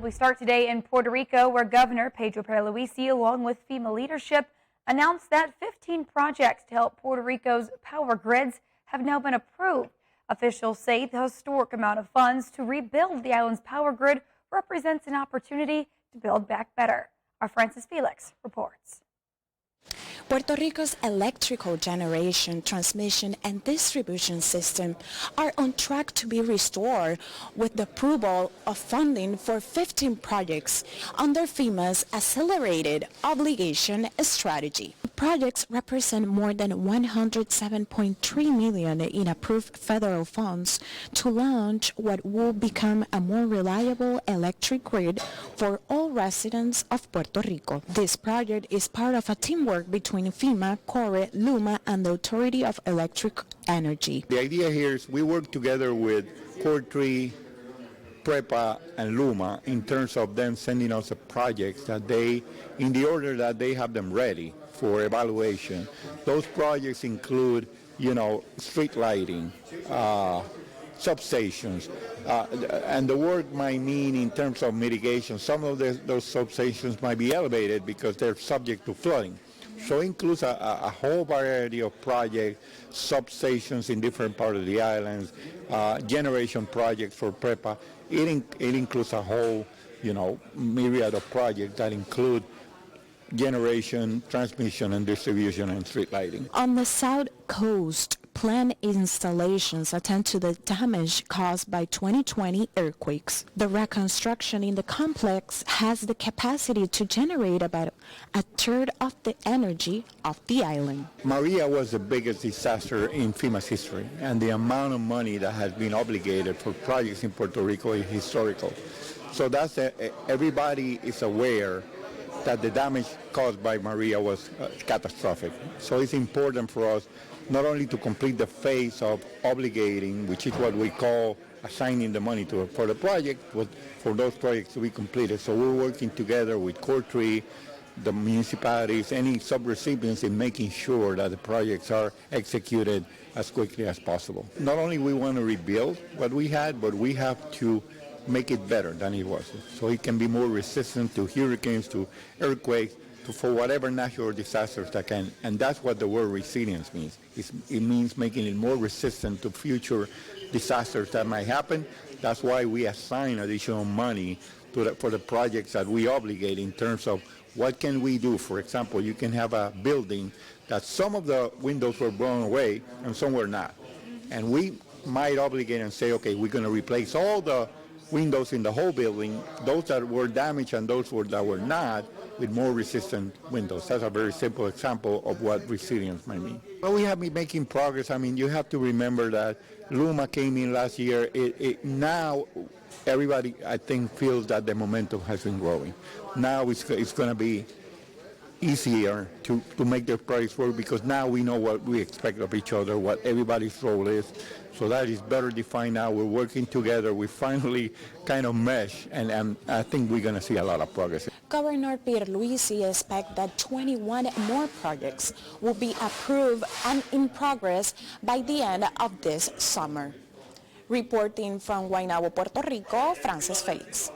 We start today in Puerto Rico, where Governor Pedro Pierluisi, along with FEMA leadership, announced that 15 projects to help Puerto Rico's power grids have now been approved. Officials say the historic amount of funds to rebuild the island's power grid represents an opportunity to build back better. Our Francis Felix reports. Puerto Rico's electrical generation, transmission, and distribution system are on track to be restored with the approval of funding for 15 projects under FEMA's Accelerated Obligation Strategy. The projects represent more than $107.3 million in approved federal funds to launch what will become a more reliable electric grid for all residents of Puerto Rico. This project is part of a teamwork between FEMA, CORE, LUMA, and the Authority of Electric Energy. The idea here is we work together with Puerto, PREPA, and LUMA in terms of them sending us projects that they, in the order that they have them ready for evaluation. Those projects include, street lighting, substations, and the work might mean in terms of mitigation. Some of those substations might be elevated because they're subject to flooding. So it includes a whole variety of projects, substations in different parts of the islands, generation projects for PREPA. It includes a whole, myriad of projects that include generation, transmission, and distribution, and street lighting. On the south coast, planned installations attend to the damage caused by 2020 earthquakes. The reconstruction in the complex has the capacity to generate about a third of the energy of the island. Maria was the biggest disaster in FEMA's history, and the amount of money that has been obligated for projects in Puerto Rico is historical. So that's everybody is aware that the damage caused by Maria was catastrophic. So it's important for us not only to complete the phase of obligating, which is what we call assigning the money for the project, but for those projects to be completed. So we're working together with Puerto, the municipalities, any sub-recipients in making sure that the projects are executed as quickly as possible. Not only we want to rebuild what we had, but we have to make it better than it was. So it can be more resistant to hurricanes, to earthquakes, for whatever natural disasters that can, and that's what the word resilience means. It means making it more resistant to future disasters that might happen. That's why we assign additional money for the projects that we obligate in terms of what can we do. For example, you can have a building that some of the windows were blown away and some were not. And we might obligate and say, okay, we're going to replace all the windows in the whole building, those that were damaged and those that were not, with more resistant windows. That's a very simple example of what resilience might mean. Well, we have been making progress. I mean, you have to remember that LUMA came in last year. Now everybody, I think, feels that the momentum has been growing. Now it's going to be easier to make the projects work because now we know what we expect of each other, what everybody's role is. So that is better defined now. We're working together. We finally kind of mesh, and I think we're going to see a lot of progress. Governor Pierluisi expects that 21 more projects will be approved and in progress by the end of this summer. Reporting from Guaynabo, Puerto Rico, Francis Felix.